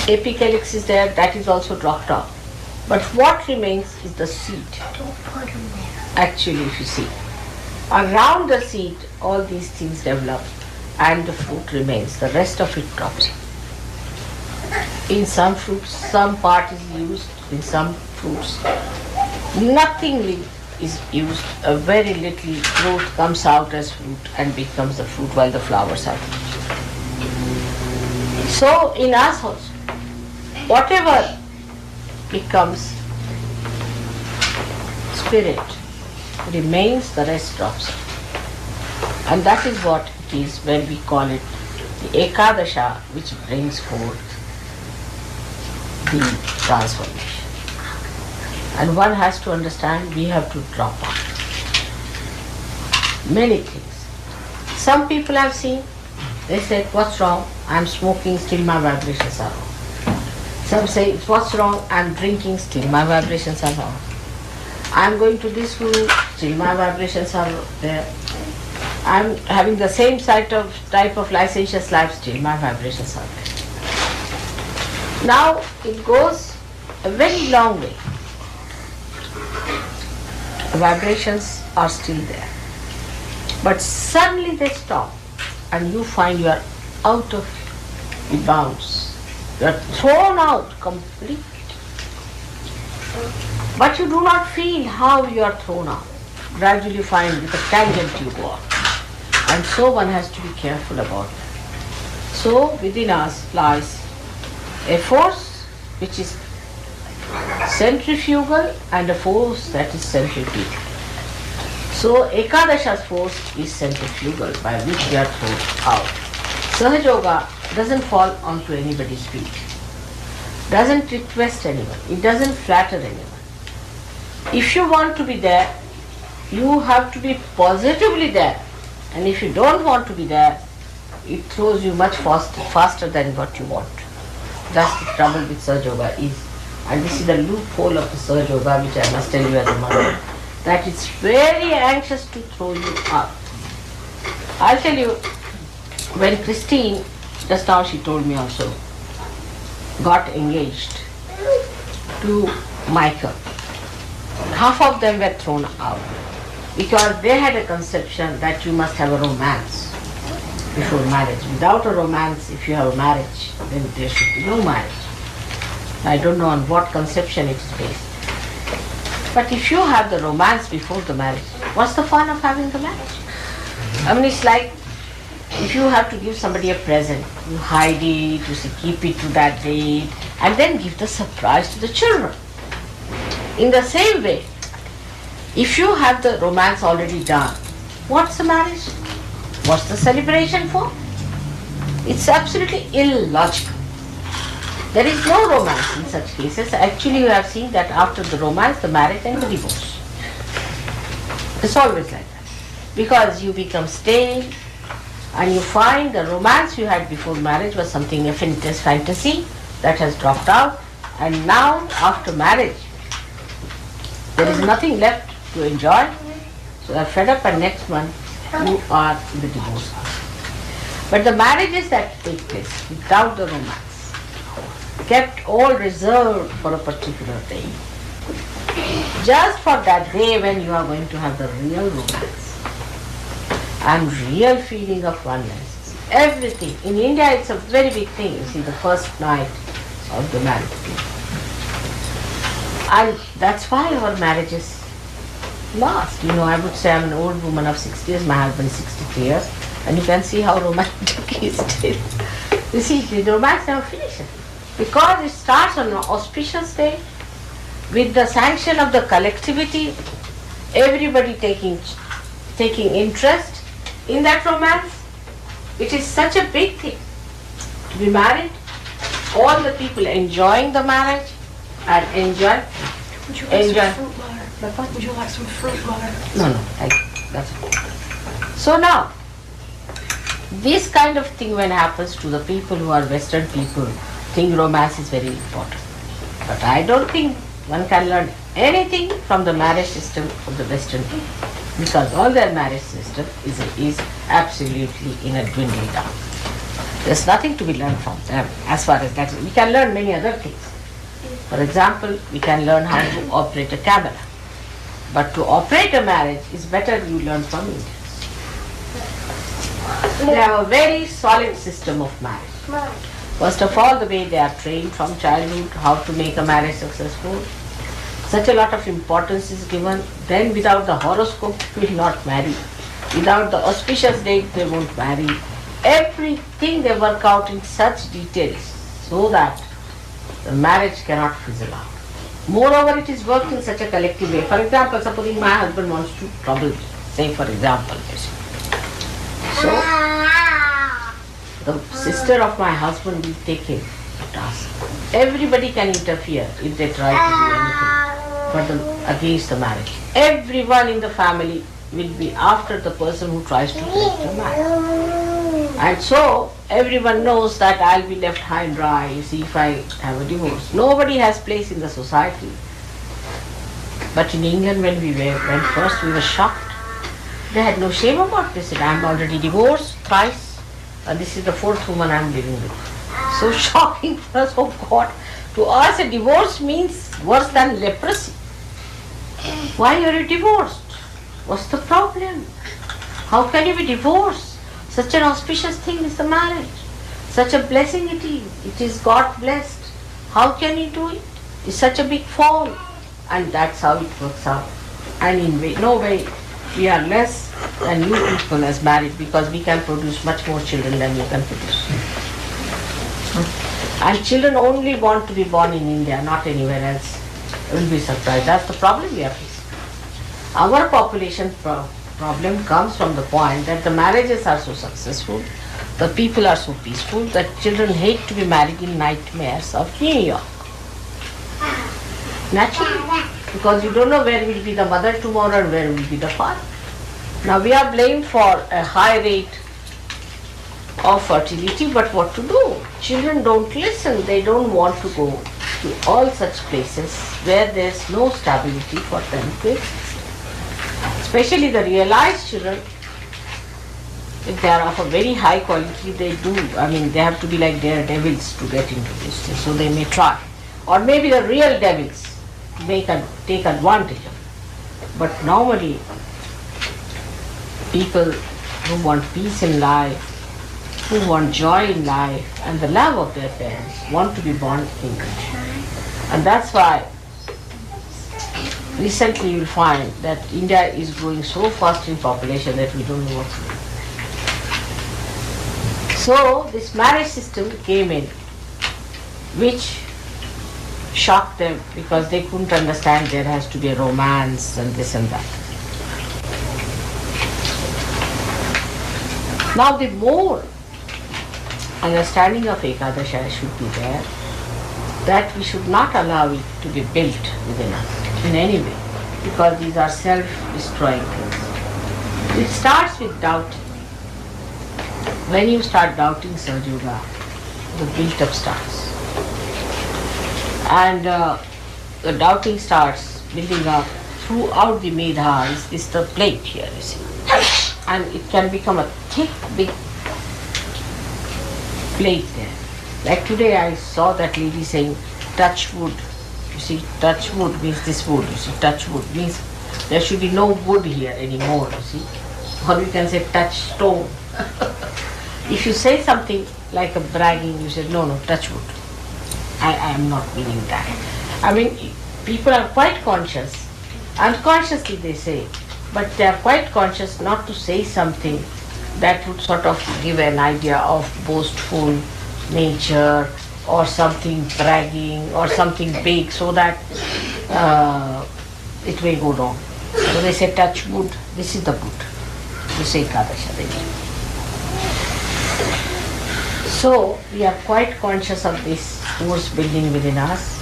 apicalyx is there, that is also dropped out. But what remains is the seed. Don't put them there. Actually, if you see, around the seed, all these things develop and the fruit remains. The rest of it drops. In some fruits, some part is used. In some fruits, nothing is used. A very little fruit comes out as fruit and becomes the fruit while the flowers are. So in us also, whatever becomes spirit remains, the rest drops. And that is what it is when we call it the Ekadasha, which brings forth the transformation. And one has to understand, we have to drop out many things. Some people I've seen, they said, what's wrong? I'm smoking, still my vibrations are wrong. Some say, what's wrong? I'm drinking, still my vibrations are wrong. I'm going to this guru, still my vibrations are there. I'm having the same type of licentious life, still my vibrations are there. Now it goes a very long way. Vibrations are still there. But suddenly they stop and you find you are out of the bounds. You are thrown out completely. But you do not feel how you are thrown out. Gradually find with a tangent you go out. And so one has to be careful about that. So within us lies a force which is centrifugal and a force that is centripetal. So Ekadasha's force is centrifugal by which we are thrown out. Sahaja doesn't fall onto anybody's feet, doesn't request anyone, it doesn't flatter anyone. If you want to be there, you have to be positively there. And if you don't want to be there, it throws you much faster than what you want. That's the trouble with Sahaja Yoga is. And this is the loophole of the Sahaja Yoga, which I must tell you as a mother, that it's very anxious to throw you out. I'll tell you, when Christine, just now she told me also, got engaged to Michael, half of them were thrown out because they had a conception that you must have a romance before marriage. Without a romance, if you have a marriage, then there should be no marriage. I don't know on what conception it is based. But if you have the romance before the marriage, what's the fun of having the marriage? I mean, it's like if you have to give somebody a present, you hide it, you say keep it to that date, and then give the surprise to the children. In the same way, if you have the romance already done, what's the marriage? What's the celebration for? It's absolutely illogical. There is no romance in such cases. Actually, you have seen that after the romance, the marriage and the divorce. It's always like that. Because you become stale and you find the romance you had before marriage was something, a fantasy that has dropped out, and now after marriage, there is nothing left to enjoy. So you are fed up, and next month you are in the divorce house. But the marriages that take place without the romance, kept all reserved for a particular day, just for that day when you are going to have the real romance and real feeling of oneness. Everything. In India it's a very big thing, you see, the first night of the marriage. And that's why our marriages last. You know, I would say I'm an old woman of 60 years, my husband is 63 years, and you can see how romantic he is still. You see, the romance never finishes. Because it starts on an auspicious day, with the sanction of the collectivity, everybody taking interest in that romance. It is such a big thing to be married, all the people enjoying the marriage and enjoy. Would you like some fruit water? Would you like some fruit water? No, thank you. That's okay. So now, This kind of thing when happens to the people who are Western people, think romance is very important. But I don't think one can learn anything from the marriage system of the Western people, because all their marriage system is absolutely in a dwindle down. There's nothing to be learned from them as far as that. We can learn many other things. For example, we can learn how to operate a camera. But to operate a marriage is better you learn from Indians. They have a very solid system of marriage. First of all, the way they are trained from childhood, how to make a marriage successful. Such a lot of importance is given. Then without the horoscope, they will not marry. Without the auspicious date, they won't marry. Everything they work out in such details so that the marriage cannot fizzle out. Moreover, it is worked in such a collective way. For example, supposing my husband wants to trouble me, say for example, so the sister of my husband will take him to task. Everybody can interfere if they try to do anything, but against the marriage. Everyone in the family will be after the person who tries to break the marriage. And so everyone knows that I'll be left high and dry, you see, if I have a divorce. Nobody has place in the society. But in England when we went first, we were shocked. They had no shame about this. I'm already divorced thrice, and this is the fourth woman I'm living with. So shocking for us, oh God. To us a divorce means worse than leprosy. Why are you divorced? What's the problem? How can you be divorced? Such an auspicious thing is the marriage. Such a blessing it is. It is God blessed. How can you do it? It's such a big fall. And that's how it works out. And in no way we are less than you people as married, because we can produce much more children than you can produce. And children only want to be born in India, not anywhere else. You will be surprised. That's the problem we are facing. Our population problem comes from the point that the marriages are so successful, the people are so peaceful, that children hate to be married in nightmares of New York. Naturally, because you don't know where will be the mother tomorrow and where will be the father. Now we are blamed for a high rate of fertility, but what to do? Children don't listen. They don't want to go to all such places where there's no stability for them to exist. Especially the realized children, if they are of a very high quality, they have to be like daredevils to get into this thing, so they may try. Or maybe the real devils take advantage of it. But normally, people who want peace in life, who want joy in life, and the love of their parents, want to be born English. And that's why recently you'll find that India is growing so fast in population that we don't know what to do. So this marriage system came in, which shocked them because they couldn't understand there has to be a romance and this and that. Now the more understanding of Ekadasha should be there, that we should not allow it to be built within us in any way, because these are self-destroying things. It starts with doubting. When you start doubting Sahajya, the build-up starts. And the doubting starts building up throughout the Medha. Is the plate here, you see. And it can become a thick, big plate there. Like today I saw that lady saying, touch wood. You see, touch wood means this wood. You see, touch wood means there should be no wood here anymore, you see. Or you can say touch stone. If you say something like a bragging, you say, no, touch wood. I am not meaning that. I mean, people are quite conscious. Unconsciously they say, but they are quite conscious not to say something that would sort of give an idea of boastful nature or something bragging or something big, so that it may go wrong. So they say touch wood, this is the wood. You say Ekadasha. So we are quite conscious of this force building within us,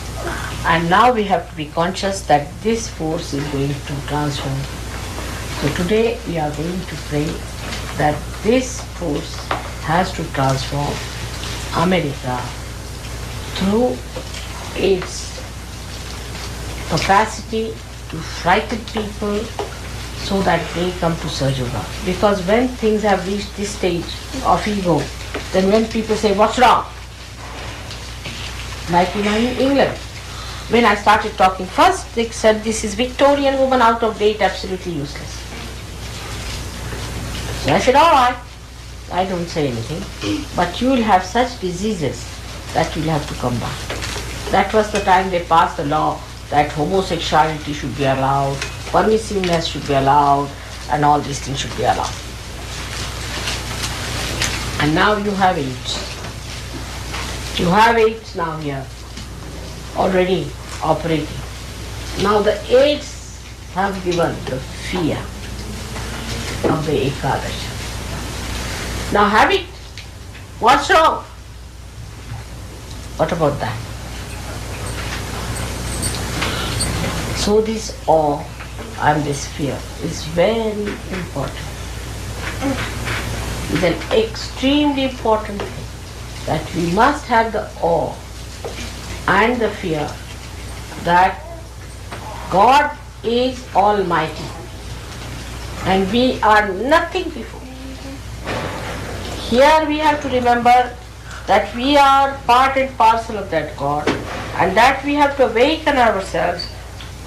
and now we have to be conscious that this force is going to transform. So today we are going to pray that this force has to transform America through its capacity to frighten people so that they come to Sahaja. Because when things have reached this stage of ego, then when people say, what's wrong? Like in England, when I started talking first, they said this is Victorian woman out of date, absolutely useless. So I said, all right, I don't say anything, but you will have such diseases that you will have to come back. That was the time they passed the law that homosexuality should be allowed, permissiveness should be allowed, and all these things should be allowed. And now you have AIDS. You have AIDS now here, already operating. Now the AIDS have given the fear of the Ekadasha. Now have it. What's wrong? What about that? So this awe and this fear is very important. It's an extremely important thing that we must have the awe and the fear that God is Almighty and we are nothing before. Here we have to remember that we are part and parcel of that God, and that we have to awaken ourselves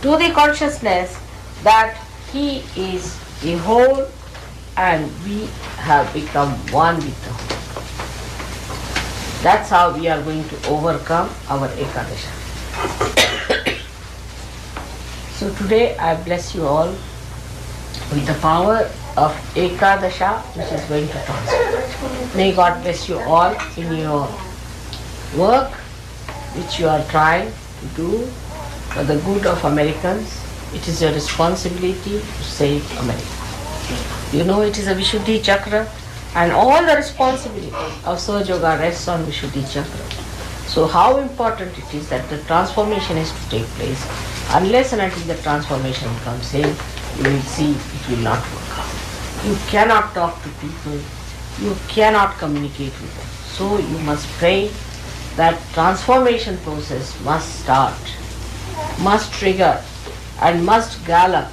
to the consciousness that He is the whole and we have become one with the whole. That's how we are going to overcome our Ekadasha. So today I bless you all with the power of Ekadasha, which is going to transform. May God bless you all in your work which you are trying to do for the good of Americans. It is your responsibility to save America. You know it is a Vishuddhi Chakra, and all the responsibility of Sahaja rests on Vishuddhi Chakra. So how important it is that the transformation is to take place. Unless and until the transformation comes in, you will see it will not work out. You cannot talk to people, you cannot communicate with them. So you must pray that transformation process must start, must trigger, and must gallop,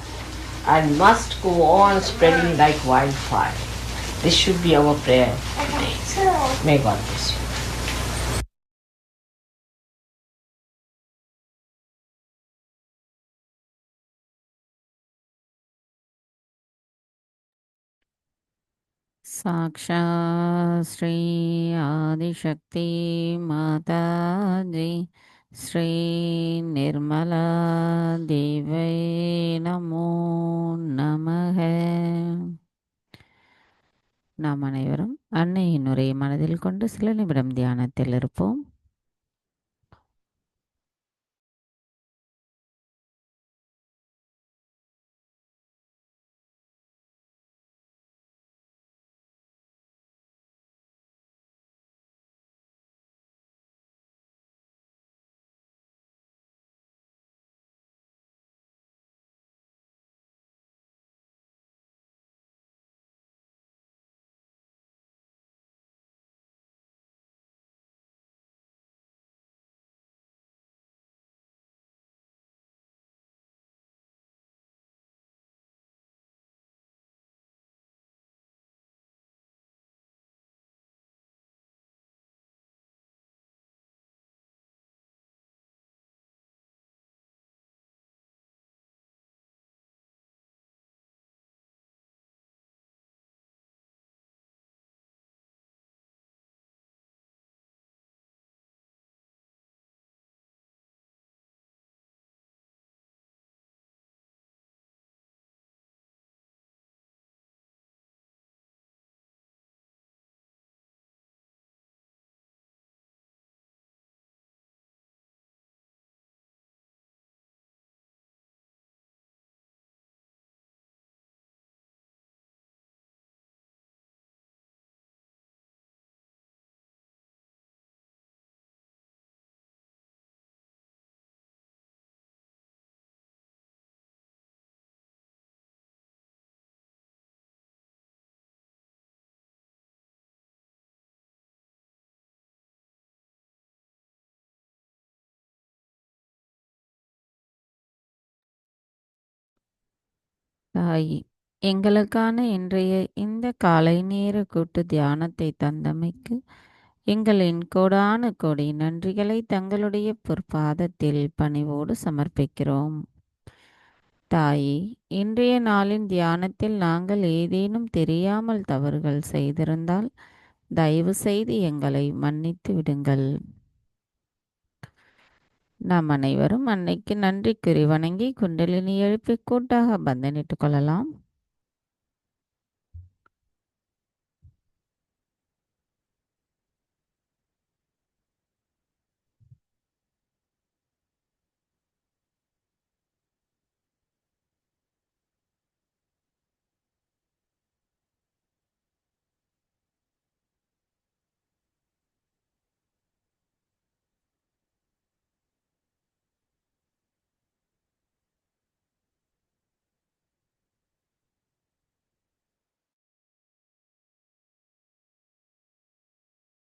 and must go on spreading like wildfire. This should be our prayer today. May God bless you. साक्षात् श्री आदिशक्ति माता जी श्री निर्मला देवै நமோ நமः. நாம் அனைவரும் அன்னையின் உரையை மனதில் கொண்டு சில நிமிடம் தியானத்தில் இருப்போம். தாய், எங்களுக்கான இன்றைய இந்த காலை நேர கூட்டு தியானத்தை தந்தமைக்கு எங்களின் கோடான கோடி நன்றிகளை தங்களுடைய பொற்பாதத்தில் பணிவோடு சமர்ப்பிக்கிறோம். தாயே, இன்றைய நாளின் தியானத்தில் நாங்கள் ஏதேனும் தெரியாமல் தவறுகள் செய்திருந்தால் தயவு செய்து எங்களை மன்னித்து விடுங்கள். நாம் அனைவரும் அன்னைக்கு நன்றி கூறி வணங்கி குண்டலினி எழுப்பி கூட்டாக பந்தனிட்டுக் கொள்ளலாம்.